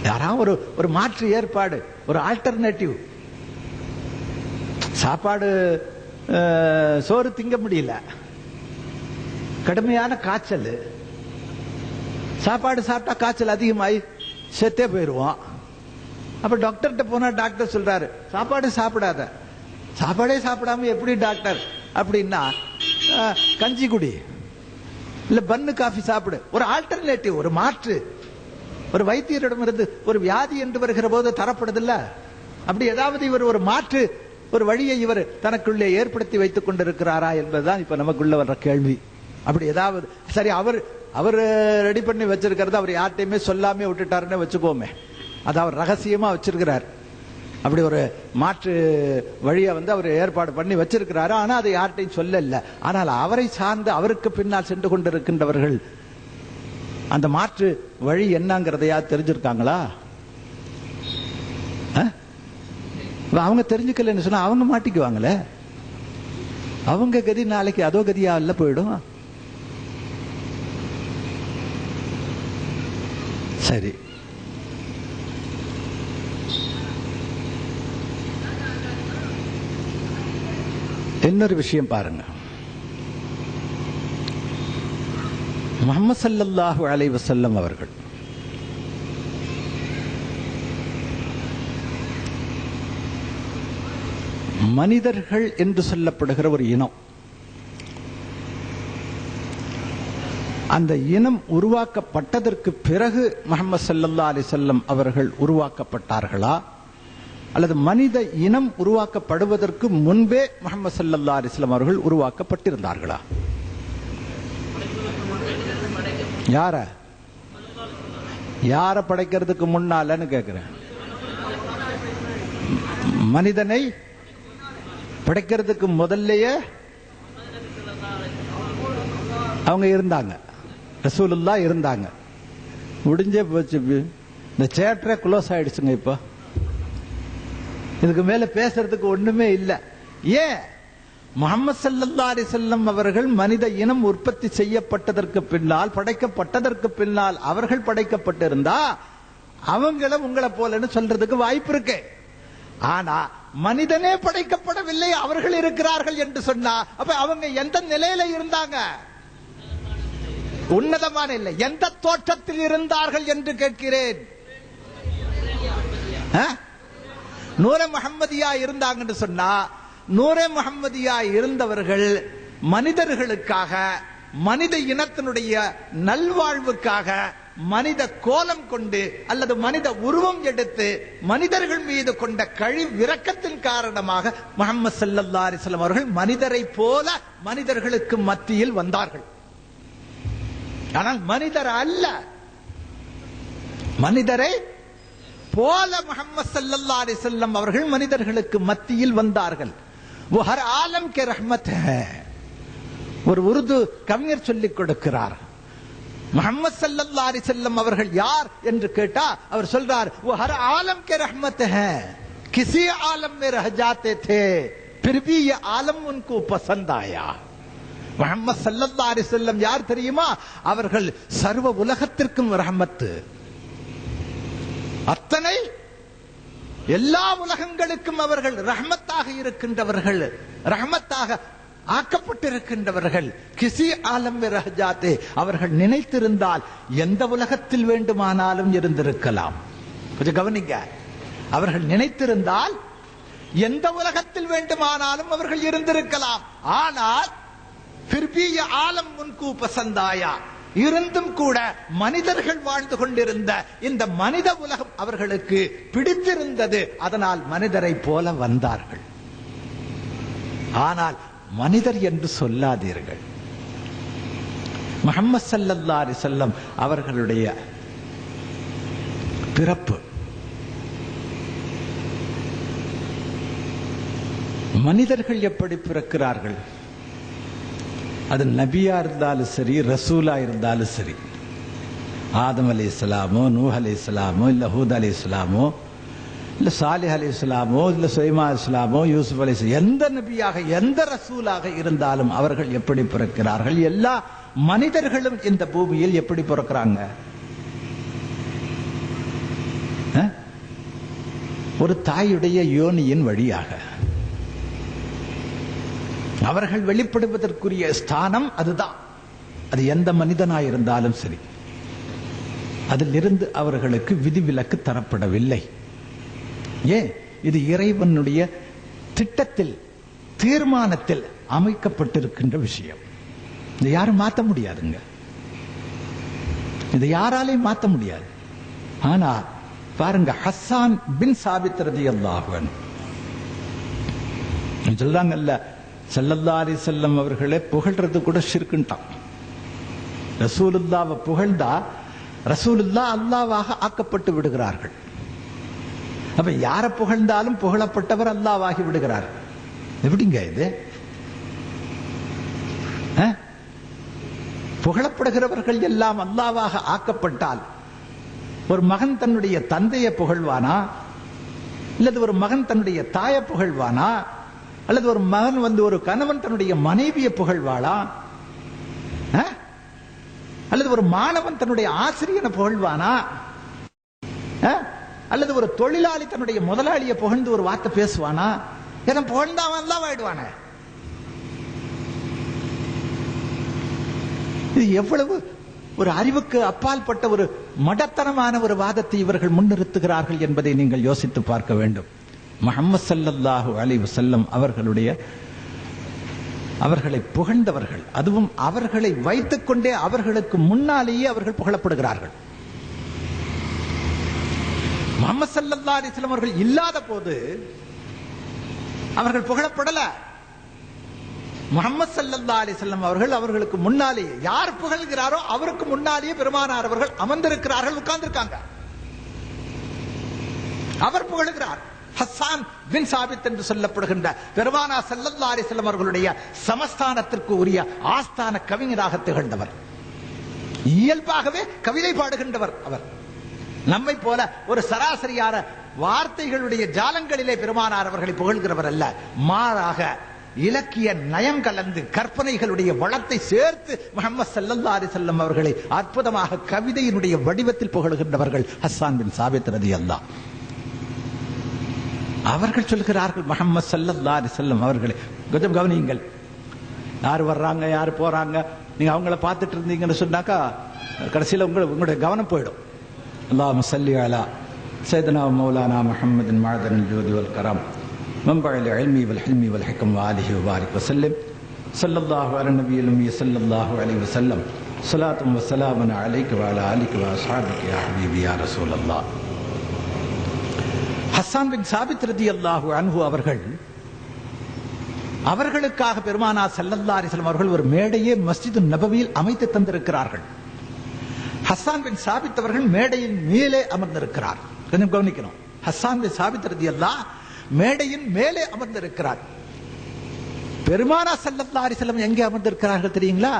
யாராவது ஒரு மாற்று ஏற்பாடு, ஒரு ஆல்டர்னேட்டிவ். சாப்பாடு சோறு திங்க முடியல, கடுமையான காய்ச்சல், சாப்பாடு சாப்பிட்டா காய்ச்சல் அதிகமாயி செத்தே போயிடுவோம். அப்ப டாக்டர்கிட்ட போனா டாக்டர் சொல்றாரு சாப்பாடு சாப்பிடாத. சாப்பாடே சாப்பிடாம எப்படி டாக்டர் அப்படின்னா, கஞ்சி குடி, இல்ல பன்னு காஃபி சாப்பிடு. ஒரு ஆல்டர்னேட்டிவ், ஒரு மாற்று, ஒரு வைத்தியரிடமிருந்து ஒரு வியாதி என்று வருகிற போது தரப்படுதில்ல, அப்படி ஏதாவது இவர் ஒரு மாற்று ஒரு வழியை இவர் தனக்குள்ளே ஏற்படுத்தி வைத்துக் கொண்டிருக்கிறாரா என்பதுதான் இப்ப நமக்குள்ள வர்ற கேள்வி. அப்படி ஏதாவது சரி, அவர் ரெடி பண்ணி வச்சிருக்கிறது அவர் யார்கிட்டயுமே சொல்லாமே விட்டுட்டாருன்னு வச்சுக்கோமே, அது அவர் ரகசியமா வச்சிருக்கிறார். அப்படி ஒரு மாற்று வழியை அவர் ஏற்பாடு பண்ணி வச்சிருக்கிறாரு. ஆனா அதை யார்கிட்டையும் சொல்லல. ஆனால் அவரை சார்ந்து அவருக்கு பின்னால் சென்று கொண்டிருக்கின்றவர்கள் அந்த மாற்று வழி என்னங்கிறதையா தெரிஞ்சிருக்காங்களா? அவங்க தெரிஞ்சுக்கலன்னு சொன்னா அவங்க மாட்டிக்குவாங்களே. அவங்க கதி நாளைக்கு அதோ கதியா இல்ல போயிடும். சரி, இன்னொரு விஷயம் பாருங்க. முஹம்மது ஸல்லல்லாஹு அலைஹி வஸல்லம் அவர்கள் மனிதர்கள் என்று சொல்லப்படுகிற ஒரு இனம், அந்த இனம் உருவாக்கப்பட்டதற்கு பிறகு முஹம்மது ஸல்லல்லாஹு அலைஹி வஸல்லம் அவர்கள் உருவாக்கப்பட்டார்களா, அல்லது மனித இனம் உருவாக்கப்படுவதற்கு முன்பே முஹம்மது ஸல்லல்லாஹு அலைஹி வஸல்லம் அவர்கள் உருவாக்கப்பட்டிருந்தார்களா? யார படைக்கிறதுக்கு முன்னாலன்னு கேட்கிறேன். மனிதனை படைக்கிறதுக்கு முதல்லயே அவங்க இருந்தாங்க, ரசூலுல்லாஹ் இருந்தாங்க. முடிஞ்சே போச்சு, இந்த சேப்டரே க்ளோஸ் ஆயிடுச்சுங்க. இப்போ இதுக்கு மேல பேசுறதுக்கு ஒண்ணுமே இல்லை. ஏன்? முஹம்மது ஸல்லல்லாஹு அலைஹி வஸல்லம் அவர்கள் மனித இனம் உற்பத்தி செய்யப்பட்டதற்கு பின்னால், படைக்கப்பட்டதற்கு பின்னால் அவர்கள் படைக்கப்பட்டிருந்தா அவங்களும் உங்களை போலன்னு சொல்றதுக்கு வாய்ப்பு இருக்கு. ஆனா மனிதனே படைக்கப்படவில்லை, அவர்கள் இருக்கிறார்கள் என்று சொன்னா அப்ப அவங்க எந்த நிலையில இருந்தாங்க? உன்னதமான இல்லை, எந்த தோற்றத்தில் இருந்தார்கள் என்று கேட்கிறேன். நூரே முஹம்மதியா இருந்தாங்கன்னு சொன்னா, நூரே முஹம்மதியா இருந்தவர்கள் மனிதர்களுக்காக, மனித இனத்தினுடைய நல்வாழ்வுக்காக மனித கோலம் கொண்டு அல்லது மனித உருவம் எடுத்து மனிதர்கள் மீது கொண்ட விரக்கத்தின் காரணமாக முஹம்மது ஸல்லல்லாஹு அலைஹி வஸல்லம் அவர்கள் மனிதரை போல மனிதர்களுக்கு மத்தியில் வந்தார்கள். ஆனால் மனிதர் அல்ல, மனிதரை போல முஹம்மது ஸல்லல்லாஹு அலைஹி வஸல்லம் அவர்கள் மனிதர்களுக்கு மத்தியில் வந்தார்கள். वो हर आलम के रहमत है. ஒரு உருது கவிஞர் சொல்லிக் கொடுக்கிறார், முஹம்மது ஸல்லல்லாஹு அலைஹி வஸல்லம் அவர்கள் யார் என்று கேட்டா அவர் சொல்றார், वो हर आलम के रहमत है, किसी आलम में रह जाते थे फिर भी ये आलम उनको पसंद आया. முஹம்மது ஸல்லல்லாஹு அலைஹி வஸல்லம் யார் தெரியுமா? அவர்கள் சர்வ உலகத்திற்கும் ரஹமத், அத்தனை எல்லா உலகங்களுக்கும் அவர்கள் ரஹமத்தாக இருக்கின்றவர்கள், ரஹமத்தாக ஆக்கப்பட்டிருக்கின்றவர்கள். கிசி ஆலம் மே ரஹ் ஜாத்தே, அவர்கள் நினைத்திருந்தால் எந்த உலகத்தில் வேண்டுமானாலும் இருந்திருக்கலாம். கொஞ்சம் கவனிங்க, அவர்கள் நினைத்திருந்தால் எந்த உலகத்தில் வேண்டுமானாலும் அவர்கள் இருந்திருக்கலாம். ஆனால் फिर भी ये आलम उनको पसंद आया, இருந்தும் கூட மனிதர்கள் வாழ்ந்து கொண்டிருந்த இந்த மனித உலகம் அவர்களுக்கு பிடித்திருந்தது. அதனால் மனிதரை போல வந்தார்கள். ஆனால் மனிதர் என்று சொல்லாதீர்கள். முஹம்மது ஸல்லல்லாஹு அலைஹி வஸல்லம் அவர்களுடைய பிறப்பு மனிதர்கள் எப்படி பிறக்கிறார்கள், அது நபியா இருந்தாலும் சரி, ரசூலா இருந்தாலும் சரி, ஆதம் அலைஹிஸ்ஸலாமோ, நூஹ் அலைஹிஸ்ஸலாமோ, இல்ல ஹூத் அலைஹிஸ்ஸலாமோ, இல்ல சாலிஹ் அலைஹிஸ்ஸலாமோ, இல்ல சுலைமான் அலைஹிஸ்ஸலாமோ, யூசுப் அலைஹிஸ்ஸலாம், எந்த நபியாக எந்த ரசூலாக இருந்தாலும் அவர்கள் எப்படி பிறக்கிறார்கள்? எல்லா மனிதர்களும் இந்த பூமியில் எப்படி பிறக்கிறாங்க? ஒரு தாயுடைய யோனியின் வழியாக அவர்கள் வெளிப்படுவதற்குரிய ஸ்தானம் அதுதான். அது எந்த மனிதனாயிருந்தாலும் சரி, அதிலிருந்து அவர்களுக்கு விதிவிலக்கு தரப்படவில்லை. ஏன்? இது இறைவனுடைய திட்டத்தில், தீர்மானத்தில் அமைக்கப்பட்டிருக்கின்ற விஷயம். இதை யாரும் மாற்ற முடியாதுங்க. இதை யாராலையும் மாற்ற முடியாது. ஆனா பாருங்க, ஹஸ்ஸான் பின் சாபித் ரலியல்லாஹு அன்ஹு சொல்றாங்கல்ல, ஸல்லல்லாஹு அலைஹி வஸல்லம் அவர்களே புகழ்றது கூட ஷிர்க்குன்றான். ரசூலுல்லாஹ்வை புகழ்ந்தா ரசூலுல்லாஹ் அல்லாஹ்வாக ஆக்கப்பட்டு விடுகிறார்கள். அப்ப யார புகழ்ந்தாலும் புகழப்பட்டவர் அல்லாஹ்வாகி விடுகிறார். எப்படிங்க இது? புகழப்படுகிறவர்கள் எல்லாம் அல்லாஹ்வாக ஆக்கப்பட்டால் ஒரு மகன் தன்னுடைய தந்தையை புகழ்வானா? அல்லது ஒரு மகன் தன்னுடைய தாயை புகழ்வானா? அல்லது ஒரு மகன் ஒரு கணவன் தன்னுடைய மனைவியை புகழ்வாளா? அல்லது ஒரு மாணவன் தன்னுடைய ஆசிரியனை புகழ்வானா? அல்லது ஒரு தொழிலாளி தன்னுடைய முதலாளியை புகழ்ந்து ஒரு வார்த்தை பேசுவானா? ஏன்னா புகழ்ந்தாவன் எல்லாம் ஆயிடுவான. இது எவ்வளவு ஒரு அறிவுக்கு அப்பாற்பட்ட ஒரு மடத்தனமான ஒரு வாதத்தை இவர்கள் முன்னிறுத்துகிறார்கள் என்பதை நீங்கள் யோசித்து பார்க்க வேண்டும். முஹம்மது ஸல்லல்லாஹு அலைஹி வஸல்லம் அவர்களை புகழ்ந்தவர்கள், அதுவும் அவர்களை வைத்துக் கொண்டே அவர்களுக்கு முன்னாலேயே அவர்கள் புகழப்படுகிறார்கள். முஹம்மது ஸல்லல்லாஹு அலைஹி வஸல்லம் அவர்கள் இல்லாத போது அவர்கள் புகழப்படல. முஹம்மது ஸல்லல்லாஹு அலைஹி வஸல்லம் அவர்களுக்கு முன்னாலேயே யார் புகழ்கிறாரோ அவருக்கு முன்னாலேயே பெருமானார் அவர்கள் அமர்ந்திருக்கிறார்கள், உட்கார்ந்திருக்காங்க. அவர் புகழ்கிறார். ஹஸ்ஸான் பின் சாபித் என்று சொல்லப்படுகின்ற பெருமானார் ஸல்லல்லாஹு அலைஹி வஸல்லம் அவர்களுடைய சமஸ்தானத்திற்கு உரிய ஆஸ்தான கவிஞராக திகழ்ந்தவர். இயல்பாகவே கவிதை பாடுகின்றவர் அவர். நம்மை போல ஒரு சராசரியான வார்த்தைகளுடைய ஜாலங்களிலே பெருமானார் அவர்களை புகழ்கிறவர் அல்ல. மாறாக இலக்கிய நயம் கலந்து கற்பனைகளுடைய வளத்தை சேர்த்து முஹம்மது ஸல்லல்லாஹு அலைஹி வஸல்லம் அவர்களை அற்புதமாக கவிதையினுடைய வடிவத்தில் புகழ்கின்றவர்கள் ஹஸ்ஸான் பின் சாபித் ரலியல்லாஹு. அவர்கள் சொல்கிறார்கள், முஹம்மது ஸல்லல்லாஹு அலைஹி வஸல்லம் அவர்களை கொஞ்சம் கவனியுங்கள். யார் வர்றாங்க, யார் போறாங்க, நீங்க அவங்கள பார்த்துட்டு இருந்தீங்கன்னு சொன்னாக்கா கடைசியில் உங்களுடைய கவனம் போயிடும். அல்லாஹும்ம ஸல்லி அலா சய்யிதுனா மௌலானா முஹம்மதின் மஅதனில் ஜூதி வல் கரம் மன்பஇல் இல்மி வல் ஹில்மி வல் ஹிக்ம் வ ஆலிஹி வ பாரிக் வ ஸல்லம் ஸல்லல்லாஹு அலா நபியில் உம்மி ஸல்லல்லாஹு அலைஹி வஸல்லம் ஸலாத்தும் வ ஸலாமுன் அலைக வ அலா ஆலிக வ அஸ்ஹாபிக யா ஹபீபி யா ரசூலல்லாஹ். ஹஸ்ஸான் பின் சாபித் ரலியல்லாஹு அன்ஹு அவர்களுக்காக பெருமானார் ஸல்லல்லாஹு அலைஹி வஸல்லம் அவர்கள் ஒரு மேடையே மஸ்ஜிது நபவியில் அமைத்து தந்திருக்கிறார்கள். ஹஸ்ஸான் பின் சாபித் அவர்கள் மேடையின் மேலே அமர்ந்திருக்கிறார். கொஞ்சம் கவனிக்கணும். ஹஸ்ஸான் பின் சாபித் ரலியல்லாஹு மேடையின் மேலே அமர்ந்திருக்கிறார். பெருமானார் ஸல்லல்லாஹு அலைஹி வஸல்லம் எங்கே அமர்ந்திருக்கிறார்கள் தெரியுங்களா?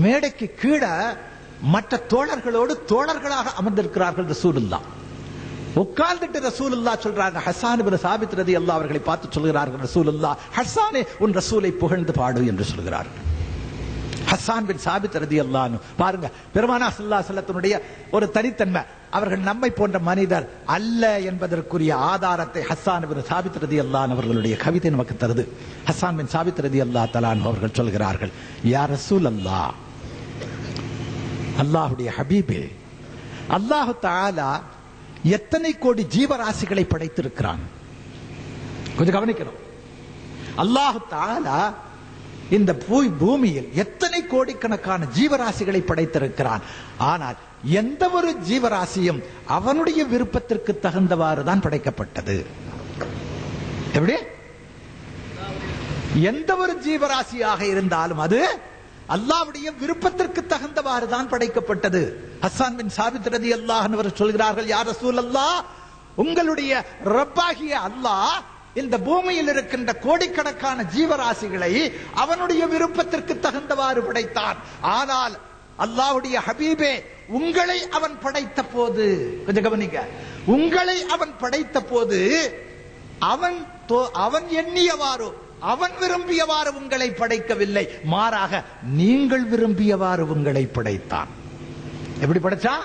மேடைக்கு கீழே மற்ற தோழர்களோடு தோழர்களாக அமர்ந்திருக்கிறார்கள் ரசூலுல்லாஹ். உட்கார்ந்துட்டு ரசூலுல்லாஹ் சொல்றாங்க, ஹஸ்ஸான் பின் சாபித் ரலியல்லாஹு அவர்களை பார்த்து சொல்கிறார்கள் ரசூலுல்லாஹ், ஹஸ்ஸானே உன் ரசூலை புகழ்ந்து பாடு என்று சொல்கிறார்கள். ஹஸ்ஸான் பின் சாபித் ரலியல்லாஹு அன்ஹு பாருங்க, பெருமானார் ஸல்லல்லாஹு அலைஹி வஸல்லத்துடைய ஒரு தனித்தன்மை. அவர்கள் நம்மை போன்ற மனிதர் அல்ல என்பதற்குரிய ஆதாரத்தை ஹஸ்ஸான் பின் சாபித் ரலியல்லாஹு அன்ஹு அவர்களுடைய கவிதை நமக்கு தருது. ஹஸ்ஸான் பின் சாபித் ரலியல்லாஹு தஆலா அன்ஹு அவர்கள் சொல்கிறார்கள், யா ரசூலல்லாஹ், அல்லாஹ்வுடைய ஹபீபே, அல்லாஹ் தஆலா எத்தனை கோடி ஜீவராசிகளை படைத்திருக்கிறான். கொஞ்சம் கவனிக்கணும். அல்லாஹ் தஆலா இந்த பூமியில் எத்தனை கோடிக்கணக்கான ஜீவராசிகளை படைத்திருக்கிறான். ஆனால் எந்த ஒரு ஜீவராசியும் அவனுடைய விருப்பத்திற்கு தகுந்தவாறு தான் படைக்கப்பட்டது. எப்படி? எந்த ஒரு ஜீவராசியாக இருந்தாலும் அது அல்லாஹ்வுடைய விருப்பத்திற்கு தகுந்தவாறு தான் படைக்கப்பட்டது. ஹஸ்ஸான் பின் சாபித் ரலியல்லாஹு அன்ஹு சொல்கிறார்கள், யா ரசூலல்லாஹ், உங்களுடைய ரப்பாகிய அல்லாஹ் இந்த பூமியில் இருக்கின்ற கோடிக்கணக்கான ஜீவராசிகளை அவனுடைய விருப்பத்திற்கு தகுந்தவாறு படைத்தான். ஆனால் அல்லாஹ்வுடைய ஹபீபே, உங்களை அவன் படைத்த போது, கொஞ்சம் கவனிங்க, உங்களை அவன் படைத்த போது அவன் எண்ணியவாறு, அவன் விரும்பியவாறு உங்களை படைக்கவில்லை, மாறாக நீங்கள் விரும்பியவாறு உங்களை படைத்தான். எப்படி படைச்சா?